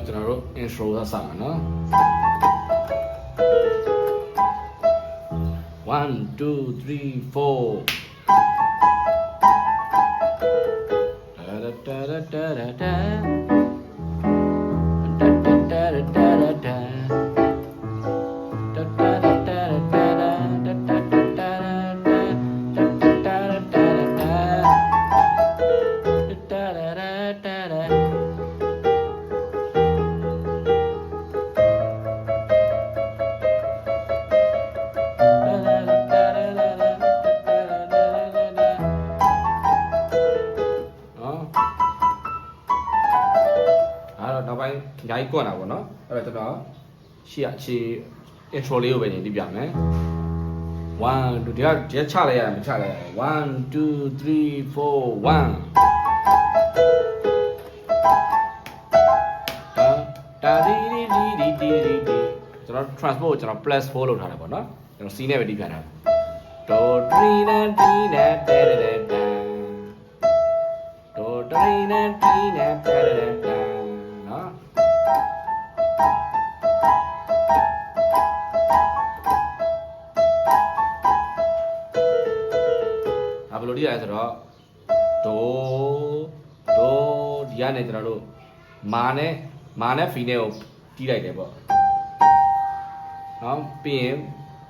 ကျွန်တော်တို့ intro ကစမှာနော် 1 2 3 4 da da da da da nhảy con nào của nó rồi từ đó chỉ intro liêu về những đi biển này one two three cha lại à cha lại 1 2 3 4 1 da đi cho nó transport cho nó plus 4 လို့ထားတယ်ပေါ့နော်ကျွန်တော် C နဲ့ပဲတီးပြန်တာ do 3 na d na da da da do 3 na d na da da da နော်ဘယ်လိုတီးရလဲဆိုတော့ဒိုဒီကနေကျွန်တော်တို့မာနဲ့ဖီနဲ့ကိုတီးလိုက်တယ်ပေါ့နော်ပြီးရင်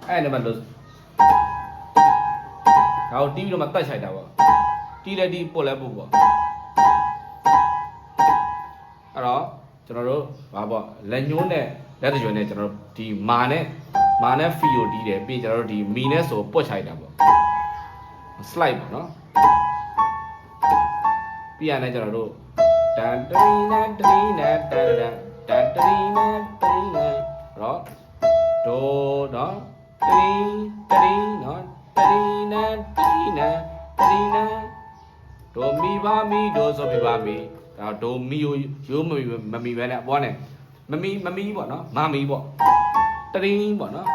အဲ့နံပါတ်လို့ဒါကိုတီးပြီးတော့မှတတ်ချိုက်တာပေါ့တီးလဲတီးပုတ်လဲပုတ်ပေါ့အဲ့တော့ကျွန်တော်တို့ဘာပေါ့လက်ညှိုးနဲ့လက်တရွယ်နဲ့ကျွန်တော်တို့ဒီမာနဲ့ဖီကိုတီးတယ်ပြီးရင်ကျွန်တော်တို့ဒီမီနဲ့ဆိုပုတ်ချိုက်တာပေါ့slide ပေါ့နော်ပြီးရင်လည်းကျွန်တော်တို့တန်တရီနာတရီနာတန်တန်တရီနာတရီနာတော့ဒိုနော်တရီနော်တရီနာဒိုမီပါမီဒိုဆိုပြပါမီဒါဒိုမီရိုးမမီပဲနဲ့အပေါ်နဲ့မမီပေါ့နော်မမီပေါ့တရီပေါ့နော်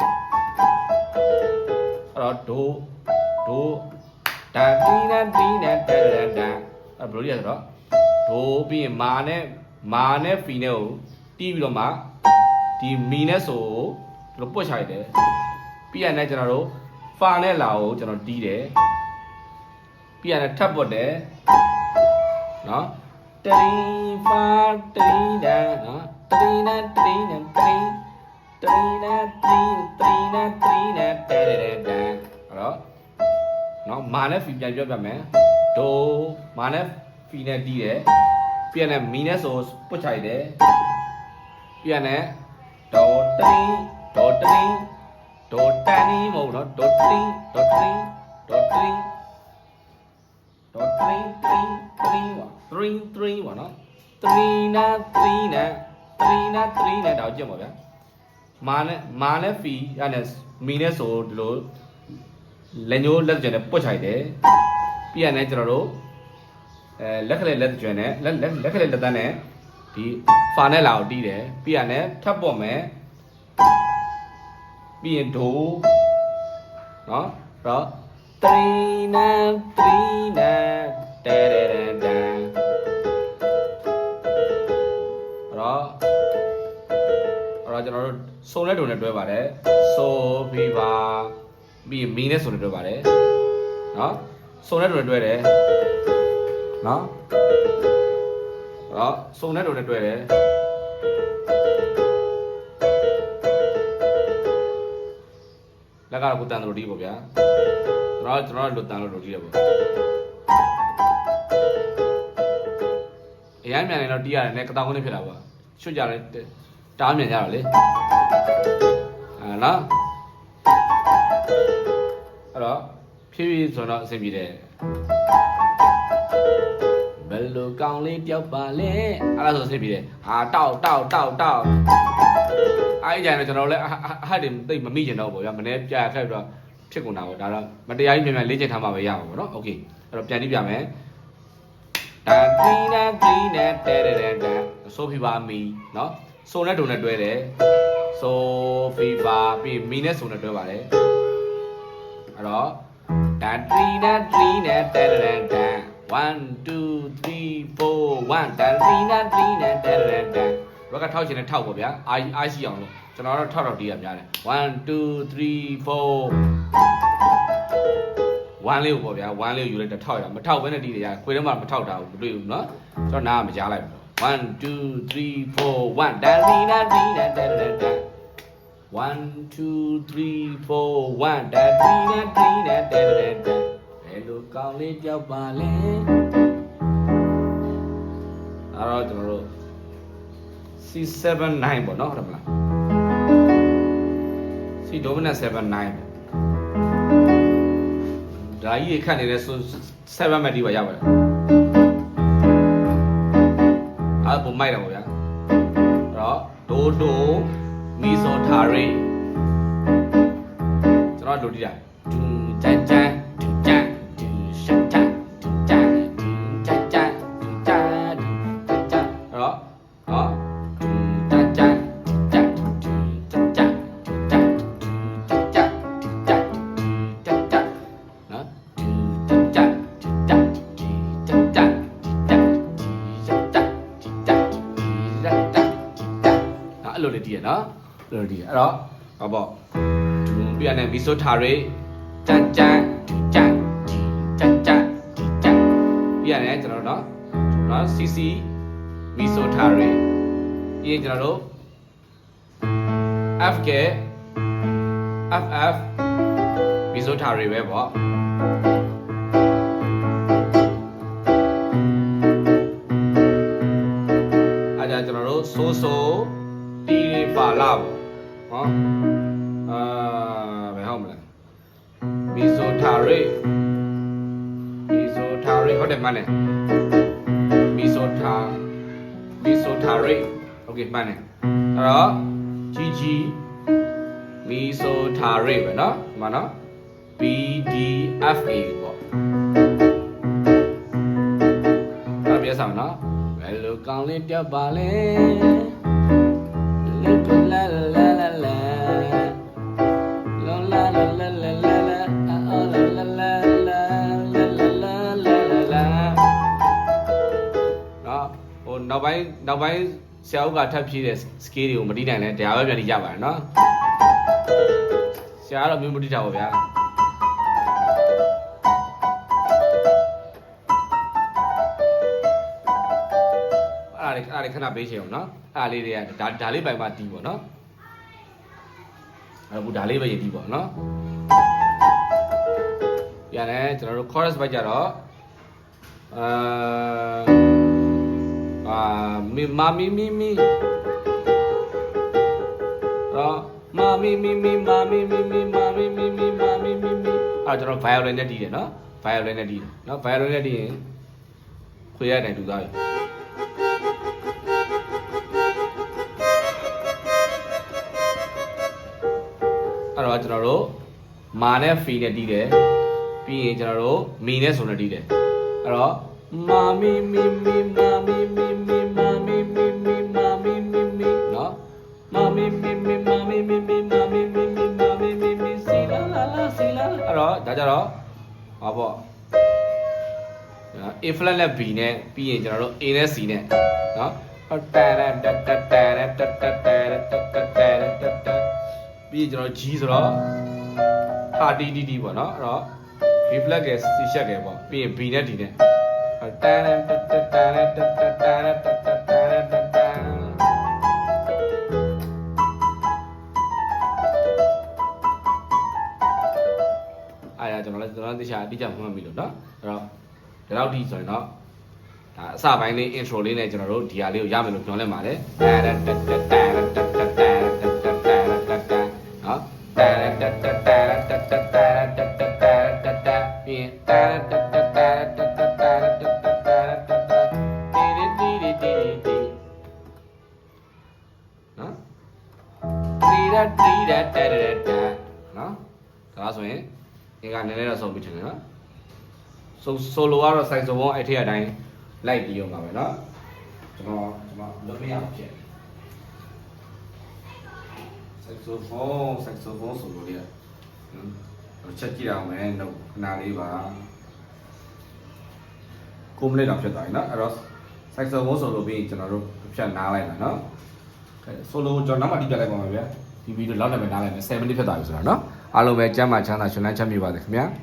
အဲ့တော့ဒိုဒါတီနာတာအဲ့ဘယ်လိုလဲဆိုတော့ဒိုးပြီးရင်မာနဲ့ဖီနဲ့ကိုတီးပြီးတော့မှဒီမီနဲ့ဆိုတို့ပုတ်ချလိုက်တယ်ပြီးရင်လည်းကျွန်တော်တို့ဖာနဲ့လာကိုကျွန်တော်တီးတယ်ပြီးရင်လည်းထပ်ပုတ်တယ်နော်တရီဖာတရီဒါနော်တရီနာတရီနာတရီနာတဲအဲ့တော့နော်မာနဲ့ဖီပြန်ပြောပြမယ်ဒိုမာနဲ့ဖီနဲ့တီးတယ်ပြန်နဲ့မီနဲ့ဆိုပုတ်ချိုက်တယ်ပြန်နဲ့ဒေါ်တန်နီမဟုတ်နော်ဒေါ်တရီပေါ့3 ပေါ့နော်3နာတောက်ကြည့်ပါဗျာမာနဲ့ဖီအဲ့နဲ့မီနဲ့ဆိုဒီလိုလက်ညှိုးလက်ကျွဲနဲ့ပုတ်ချိုက်တယ်ပြီးရင်လည်းကျွန်တော်တို့လက်ကလေးလက်ကျွဲနဲ့လက်ကလေးလက်သားနဲ့ဒီဖာနဲ့လာကိုတီးတယ်ပြီးရင်လည်းထပ်ပေါ့မယ်ပြီးရင်ဒိုနော်တော့3နာတဲအဲ့တော့ကျွန်တော်တို့ဆိုနဲ့ဒိုနဲ့တွဲပါတယ်ဆိုဖီပါပြီးမီနဲ့ဆိုနေတွဲပါတယ်နော်စုံနဲ့တွဲတယ်နော်အဲ့တော့စုံနဲ့တွဲတယ်လက်ကတော့ကိုတန်တို့တီးပေါ့ဗျာကျွန်တော်တို့တန်လို့တီးရပေါ့အရင်မြန်နေတော့တီးရတယ်နဲ့ကတောင်ကုန်းလေးဖြစ်လာပါချွတ်ကြတယ်တားမြန်ကြတော့လေနော်အဲ့တော့ဖြည်းဖြည်းဆိုတော့အဆင်ပြေတယ်ဘယ်လိုကောင်းလေးတယောက်ပါလဲအဲ့ဒါဆိုအဆင်ပြေတယ်ဟာတောက်အဲ့ကြရင်ကျွန်တော်လည်းအဟတ်တွေသိမမိကျင်တော့ပေါ့ဗျာမနေ့ပြခက်တော့ဖြစ်ကုန်တာပေါ့ဒါတော့မတရားကြီးမြန်လေ့ကျင့်ထားမှပဲရမှာပေါ့နော်โอเคအဲ့တော့ပြန်ကြည့်ပြမယ်ဒါတီနာတဲဆိုဖီပါမီနော်ဆိုနဲ့ဒုံနဲ့တွဲတယ်ဆိုဖီပါပြီးမီနဲ့ဆိုနဲ့တွဲပါတယ်အဲ့တော့ဒါတီနာတဲ1 2 3 4 1ဒါတီနာတဲ ဘက်ကထောက်ချင်တဲ့ထောက်ပေါ့ဗျာအားရှိအောင်လို့ကျွန်တော်တော့ထောက်တီးရများတယ်1 2 3 4 1လေးကိုပေါ့ဗျာ1လေးကိုယူလိုက်တော့ထောက်ရမထောက်ဘဲနဲ့တီးတယ်ရခွေထဲမှာမထောက်တာဘူးမတွေ့ဘူးနော်ကျွန်တော်နားမကြားလိုက်ဘူး1 2 3 4 1ဒါဒီနာဒီနာဒါဒါဒါ1 2 3 4 1ဒါဒီနာဒီနာဒါဒါဒါဘယ်လိုကောင်းလေးကြောက်ပါလဲအဲ့တော့ကျွန်တော်တို့ C79 ပေါ့နော်ဟုတ်တယ်မလား C dominant 79ဒါကြီးခတ်နေတဲ့7 melody ပါရပါတယ်အဲ့ပုံမိုက်တယ်ပေါ့ဗျာအဲ့တော့ဒိုဒိုမီဆိုထာရီကျွန်တော်တို့တီးတာဒူဂျန်ဂျန်ဒူဂျန်ဒူရှတ်တဒူဂျန်ဒူဂျန်ဂျန်ဒူဂျန်ဒူဂျန်အဲ့တော့ဟောဒူဂျန်ဂျန်ဒူဂျန်ဒူဂျန်ဂျန်ဒူဂျန်ဒူဂျန်ဂျန်ဒူဂျန်ဒူဂျန်ဂျန်နော်ဒူဂျန်ဂျန်ဒူဂျန်ဒူဂျန်ဂျန်အဲ့လိုလေးတည်ရနော်အဲ့လိုတည်ရအဲ့တော့ဟောပေါ့ဒူပြနဲ့မီဆိုထာရီဂျန်ဂျန်ဒူဂျန်ဒီဂျန်ဂျန်ဒီဂျန်ပြနဲ့ကျွန်တော်နော် CC မီဆိုထာရီပြီးရင်ကျွန်တော်တို့ F က FF မီဆိုထာရီပဲပေါ့အဲ့ဒါကျွန်တော်တို့ဆိုတီးပါလာပေါ့ဟောဘယ်ဟုတ်မလဲမီဆိုထာရီဟုတ်တယ်မှန်တယ်မီဆိုထာရီโอเคမှန်တယ်အဲ့တော့ GG မီဆိုထာရီပဲเนาะဒီမှာเนาะ BDFA ပေါ့အဲ့ပြဆောင်เนาะဘယ်လိုကောင်းလေးတက်ပါလဲla la la la la la la la la la la la la la la laဟိုနောက်ပိုင်းဆရာဦးကထပ်ဖြည့်တဲ့ scale တွေကိုမတီးနိုင်လဲတရားပဲပြန်တီးကြပါရနော်ဆရာကတော့မျိုးမတီးတာပါဗျာအဲ့ဒါခဏပေးချင်အောင်နော်အဲ့လေးတွေကဒါလေးပိုင်မှတီးပေါ့နော်အဲ့ဒါလေးပဲရည်တီးပေါ့နော်ပြန်လဲကျွန်တော်တို့ chorus ဘက်ကြတော့မီမာမီတော့မာမီအဲ့ကျွန်တော် violin နဲ့တီးတယ်နော် violin နဲ့တီးတယ်နော် violin နဲ့တီးရင်ခွေရတဲ့တူသားပြီအဲ့တော့ကျွန်တော်တို့မာနဲ့ဖီနဲ့တီးတယ်ပြီးရင်ကျွန်တော်တို့မီနဲ့ဆိုနဲ့တီးတယ်အဲ့တော့မာမီနော်မာမီစီလာအဲ့တော့ဒါကြတော့ဟောပေါ့ A flat နဲ့ B နဲ့ပြီးရင်ကျွန်တော်တို့ A နဲ့ C နဲ့နော်ပြီးရင်ကျွန်တော် G ဆိုတော့ဟာတီတီပေါ့နော်အဲ့တော့ B flat က C sharp ကပေါ့ပြီးရင် B နဲ့ D နဲ့ကျွန်တော်သိချာအတိအကျမှတ်မိလို့เนาะအဲ့တော့ဒီလောက်ထိဆိုရင်တော့ဒါအစပိုင်းလေး intro လေးနဲ့ကျွန်တော်တို့ဒီဟာလေးကိုရမယ်လို့ပြောလဲပါတယ်เนาะဒါဆိုရင်ဒီကနည်းနည်းတော့ဆုံးပြီထင်တယ်နော်ဆိုလိုကတော့ စိုက်စုံအဲ့ထက်အတိုင်းလိုက်ပြီးရောမှာပဲနော်ကျွန်တော်လုပ်မရအောင်ဖြစ်စိုက်စုံဆိုလိုလေးနော်ချက်ကြည့်အောင်မယ်တော့ခဏလေးပါ9မိနစ်တော့ဖြစ်သွားပြီနော်အဲ့တော့စိုက်စုံဆိုလိုပြီးကျွန်တော်တို့ဖြတ်နားလိုက်ပါနော် solo ကျွန်တော်နောက်မှတိပြလိုက်ပါမယ်ဗျာဒီဗီဒီယိုလောက်လည်းပဲနားလိုက်မယ်7 minute ဖြစ်သွားပြီဆိုတော့เนาะအားလုံးပဲကျမ်းမာချမ်းသာရှင်လန်းချမ်းမြေပါစေခင်ဗျာ